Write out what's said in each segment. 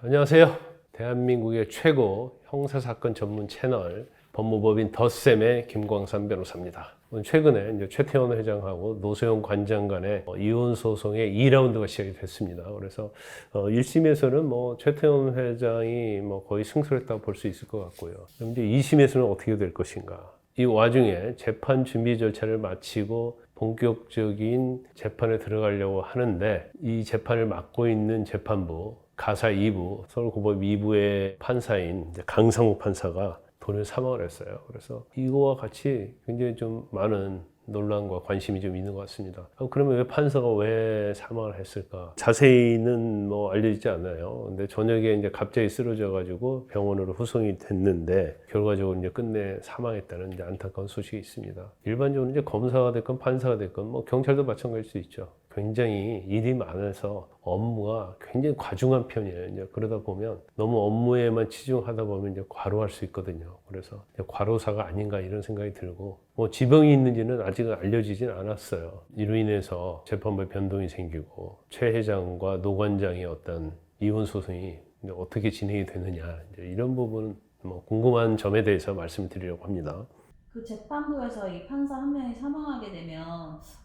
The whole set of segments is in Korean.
안녕하세요. 대한민국의 최고 형사사건 전문 채널 법무법인 덧셈의 김광삼 변호사입니다. 최근에 이제 최태원 회장하고 노소영 관장 간의 이혼 소송의 2라운드가 시작이 됐습니다. 그래서 1심에서는 최태원 회장이 거의 승소했다고 볼 수 있을 것 같고요. 그럼 이제 2심에서는 어떻게 될 것인가? 이 와중에 재판 준비 절차를 마치고 본격적인 재판에 들어가려고 하는데 이 재판을 맡고 있는 재판부 가사 2부, 서울고법 2부의 판사인 강상욱 판사가 돈을 사망을 했어요. 그래서 이거와 같이 굉장히 좀 많은 논란과 관심이 좀 있는 것 같습니다. 그러면 왜 판사가 왜 사망을 했을까? 자세히는 알려지지 않아요. 근데 저녁에 이제 갑자기 쓰러져가지고 병원으로 후송이 됐는데 결과적으로 이제 끝내 사망했다는 이제 안타까운 소식이 있습니다. 일반적으로 이제 검사가 됐건 판사가 됐건 경찰도 마찬가지일 수 있죠. 굉장히 일이 많아서 업무가 굉장히 과중한 편이에요. 이제 그러다 보면 너무 업무에만 치중하다 보면 이제 과로할 수 있거든요. 그래서 과로사가 아닌가 이런 생각이 들고 지병이 있는지는 아직은 알려지진 않았어요. 이로 인해서 재판부에 변동이 생기고 최 회장과 노 관장의 어떤 이혼 소송이 어떻게 진행이 되느냐 이런 부분 궁금한 점에 대해서 말씀드리려고 합니다. 그 재판부에서 이 판사 한 명이 사망하게 되면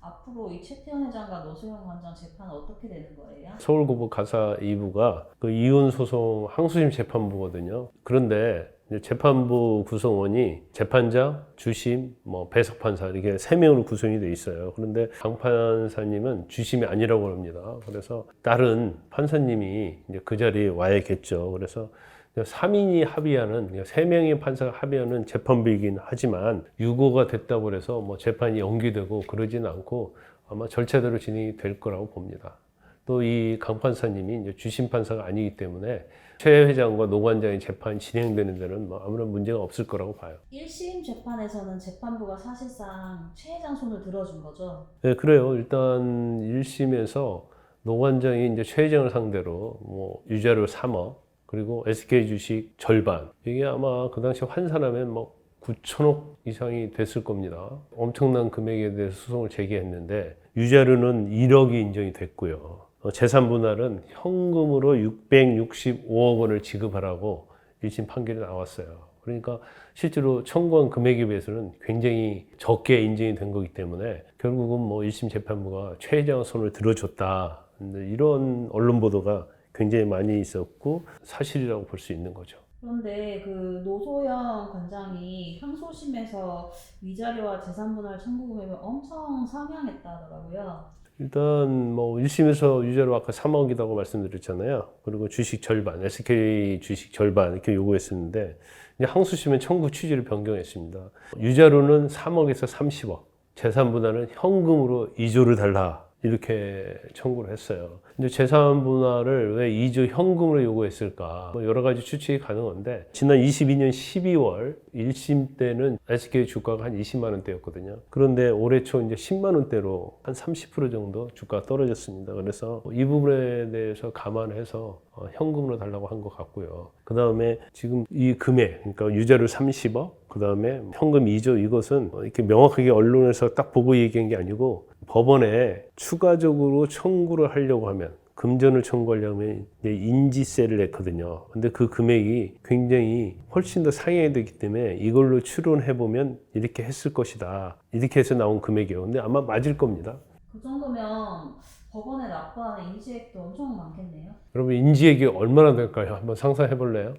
앞으로 이 최태원 회장과 노소영 관장 재판은 어떻게 되는 거예요? 서울고법 가사 2부가 그 이혼 소송 항소심 재판부거든요. 그런데 이제 재판부 구성원이 재판장, 주심, 배석 판사 이렇게 3명으로 구성이 돼 있어요. 그런데 강 판사님은 주심이 아니라고 합니다. 그래서 다른 판사님이 이제 그 자리에 와야겠죠. 그래서 3인이 합의하는, 3명의 판사가 합의하는 재판부이긴 하지만 유고가 됐다고 해서 재판이 연기되고 그러진 않고 아마 절차대로 진행이 될 거라고 봅니다. 또 이 강 판사님이 이제 주심 판사가 아니기 때문에 최 회장과 노 관장의 재판이 진행되는 데는 아무런 문제가 없을 거라고 봐요. 1심 재판에서는 재판부가 사실상 최 회장 손을 들어준 거죠? 네, 그래요. 일단 1심에서 노 관장이 이제 최 회장을 상대로 유자료 3억 그리고 SK 주식 절반. 이게 아마 그 당시 환산하면 9천억 이상이 됐을 겁니다. 엄청난 금액에 대해서 소송을 제기했는데 유자료는 1억이 인정이 됐고요. 재산 분할은 현금으로 665억 원을 지급하라고 1심 판결이 나왔어요. 그러니까 실제로 청구한 금액에 비해서는 굉장히 적게 인정이 된 거기 때문에 결국은 1심 재판부가 최 회장 손을 들어줬다. 이런 언론 보도가 굉장히 많이 있었고 사실이라고 볼 수 있는 거죠. 그런데 그 노소영 관장이 항소심에서 위자료와 재산분할 청구 금액을 엄청 상향했다 하더라고요. 일단 1심에서 유자료 아까 3억이라고 말씀드렸잖아요. 그리고 주식 절반, SK 주식 절반 이렇게 요구했었는데 이제 항소심은 청구 취지를 변경했습니다. 유자료는 3억에서 30억, 재산 분할은 현금으로 2조를 달라 이렇게 청구를 했어요. 근데 재산 분할을 왜 2조 현금으로 요구했을까? 여러 가지 추측이 가능한데 지난 22년 12월 1심 때는 SK 주가가 한 20만 원대였거든요. 그런데 올해 초 이제 10만 원대로 한 30% 정도 주가가 떨어졌습니다. 그래서 이 부분에 대해서 감안해서 현금으로 달라고 한 것 같고요. 그 다음에 지금 이 금액, 그러니까 유자료 30억, 그 다음에 현금 2조 이것은 이렇게 명확하게 언론에서 딱 보고 얘기한 게 아니고 법원에 추가적으로 청구를 하려고 하면 금전을 청구하려면 인지세를 냈거든요. 근데 그 금액이 굉장히 훨씬 더 상향이 되기 때문에 이걸로 추론해 보면 이렇게 했을 것이다. 이렇게 해서 나온 금액이에요. 근데 아마 맞을 겁니다. 그 정도면 법원에 납부하는 인지액도 엄청 많겠네요. 여러분 인지액이 얼마나 될까요? 한번 상상해 볼래요?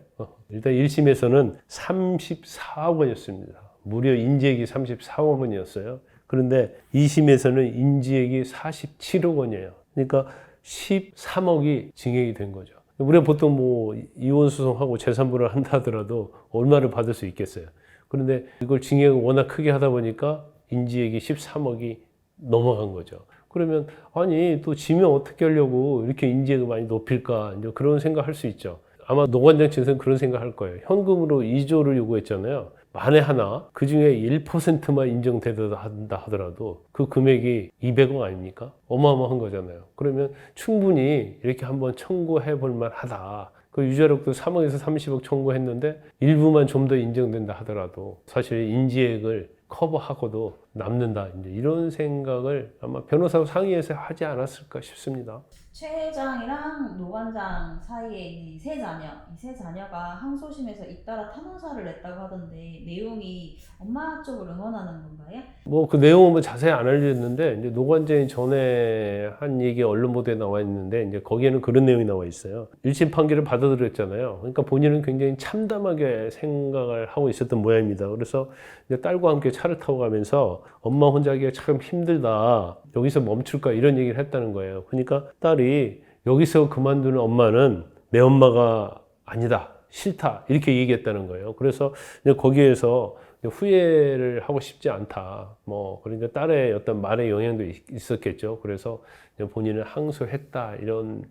일단 1심에서는 34억 원이었습니다. 무려 인지액이 34억 원이었어요. 그런데 2심에서는 인지액이 47억 원이에요. 그러니까 13억이 증액이 된 거죠. 우리가 보통 이혼 소송하고 재산분할 한다 하더라도 얼마를 받을 수 있겠어요. 그런데 이걸 증액을 워낙 크게 하다 보니까 인지액이 13억이 넘어간 거죠. 그러면 아니 또 지면 어떻게 하려고 이렇게 인지액을 많이 높일까 이제 그런 생각 할 수 있죠. 아마 노관장 측에서는 그런 생각 할 거예요. 현금으로 2조를 요구했잖아요. 만에 하나 그 중에 1%만 인정된다 하더라도 그 금액이 200억 아닙니까? 어마어마한 거잖아요. 그러면 충분히 이렇게 한번 청구해 볼 만하다. 그 유자력도 3억에서 30억 청구했는데 일부만 좀 더 인정된다 하더라도 사실 인지액을 커버하고도 남는다. 이제 이런 생각을 아마 변호사와 상의해서 하지 않았을까 싶습니다. 최 회장이랑 노 관장 사이에 있는 이 세 자녀, 이 세 자녀가 항소심에서 잇따라 탄원서를 냈다고 하던데 내용이 엄마 쪽을 응원하는 건가요? 뭐 그 내용은 뭐 자세히 안 알려졌는데 이제 노관장이 전에 한 얘기 언론 보도에 나와 있는데 이제 거기에는 그런 내용이 나와 있어요. 1심 판결을 받아들였잖아요. 그러니까 본인은 굉장히 참담하게 생각을 하고 있었던 모양입니다. 그래서 이제 딸과 함께 차를 타고 가면서 엄마 혼자 하기가 참 힘들다. 여기서 멈출까 이런 얘기를 했다는 거예요. 그러니까 딸이 여기서 그만두는 엄마는 내 엄마가 아니다. 싫다. 이렇게 얘기했다는 거예요. 그래서 이제 거기에서 후회를 하고 싶지 않다. 뭐, 그러니까 딸의 어떤 말의 영향도 있었겠죠. 그래서 본인은 항소했다. 이런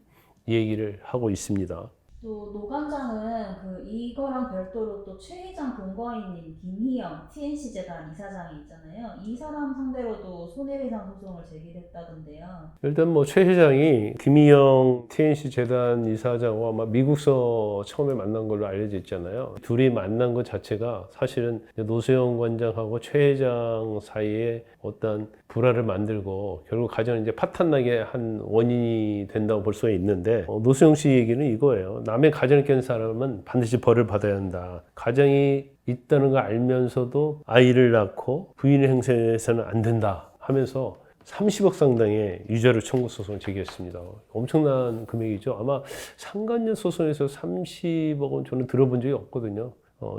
얘기를 하고 있습니다. 또 노 관장은 그 이거랑 별도로 또 최 회장 동거인인 김희영 TNC 재단 이사장이 있잖아요. 이 사람 상대로도 손해배상 소송을 제기했다던데요. 일단 뭐 최 회장이 김희영 TNC 재단 이사장과 아마 미국서 처음에 만난 걸로 알려져 있잖아요. 둘이 만난 것 자체가 사실은 노수영 관장하고 최 회장 사이에 어떤 불화를 만들고 결국 가정은 이제 파탄나게 한 원인이 된다고 볼 수가 있는데 노수영 씨 얘기는 이거예요. 남의 가정을 깬 사람은 반드시 벌을 받아야 한다. 가정이 있다는 걸 알면서도 아이를 낳고 부인의 행세해서는 안 된다 하면서 30억 상당의 유죄로 청구 소송을 제기했습니다. 엄청난 금액이죠. 아마 상간녀 소송에서 30억은 저는 들어본 적이 없거든요.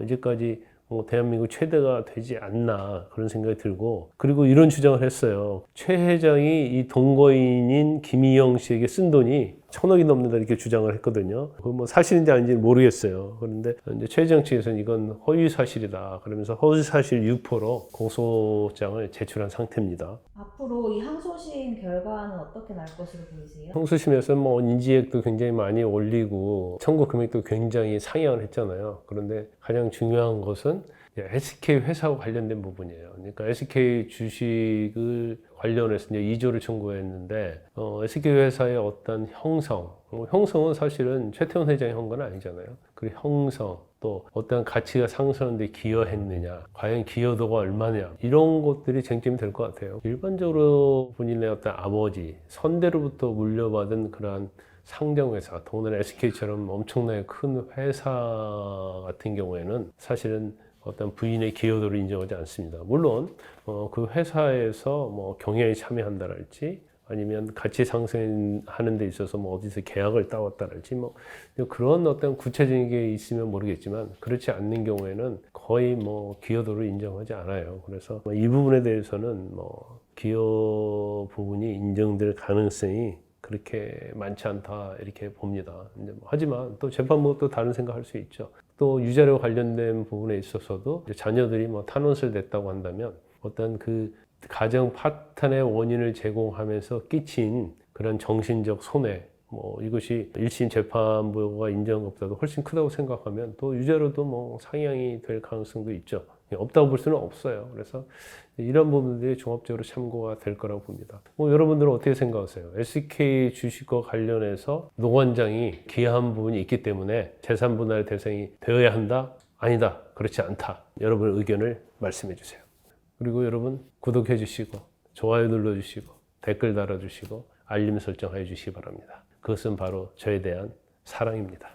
이제까지 대한민국 최대가 되지 않나 그런 생각이 들고, 그리고 이런 주장을 했어요. 최 회장이 이 동거인인 김희영 씨에게 쓴 돈이 1,000억이 넘는다 이렇게 주장을 했거든요. 그건 뭐 사실인지 아닌지는 모르겠어요. 그런데 이제 최 회장 측에서는 이건 허위 사실이다 그러면서 허위 사실 유포로 고소장을 제출한 상태입니다. 앞으로 이 항소심 결과는 어떻게 날 것으로 보이세요? 항소심에서는 뭐 인지액도 굉장히 많이 올리고 청구 금액도 굉장히 상향을 했잖아요. 그런데 가장 중요한 것은 SK 회사와 관련된 부분이에요. 그러니까 SK 주식을 관련해서 이제 2조를 청구했는데 SK 회사의 어떤 형성은 사실은 최태원 회장이 한 건 아니잖아요. 그리고 형성, 또 어떤 가치가 상승하는데 기여했느냐, 과연 기여도가 얼마냐, 이런 것들이 쟁점이 될 것 같아요. 일반적으로 본인의 어떤 아버지, 선대로부터 물려받은 그러한 상장회사, 더군다나 SK처럼 엄청나게 큰 회사 같은 경우에는 사실은 어떤 부인의 기여도를 인정하지 않습니다. 물론 그 회사에서 뭐 경영에 참여한다랄지 아니면 가치 상승하는 데 있어서 뭐 어디서 계약을 따왔다랄지 뭐 그런 어떤 구체적인 게 있으면 모르겠지만 그렇지 않는 경우에는 거의 뭐 기여도를 인정하지 않아요. 그래서 이 부분에 대해서는 뭐 기여 부분이 인정될 가능성이 그렇게 많지 않다 이렇게 봅니다. 하지만 또 재판부 또 다른 생각할 수 있죠. 또 유자료 관련된 부분에 있어서도 자녀들이 뭐 탄원서를 냈다고 한다면 어떤 그 가정 파탄의 원인을 제공하면서 끼친 그런 정신적 손해, 뭐 이것이 1심 재판부가 인정한 것보다도 훨씬 크다고 생각하면 또 유죄로도 뭐 상향이 될 가능성도 있죠. 없다고 볼 수는 없어요. 그래서 이런 부분들이 종합적으로 참고가 될 거라고 봅니다. 여러분들은 어떻게 생각하세요? SK 주식과 관련해서 노 관장이 기여한 부분이 있기 때문에 재산 분할 대상이 되어야 한다? 아니다. 그렇지 않다. 여러분의 의견을 말씀해 주세요. 그리고 여러분 구독해 주시고 좋아요 눌러 주시고 댓글 달아 주시고 알림 설정해 주시기 바랍니다. 그것은 바로 저에 대한 사랑입니다.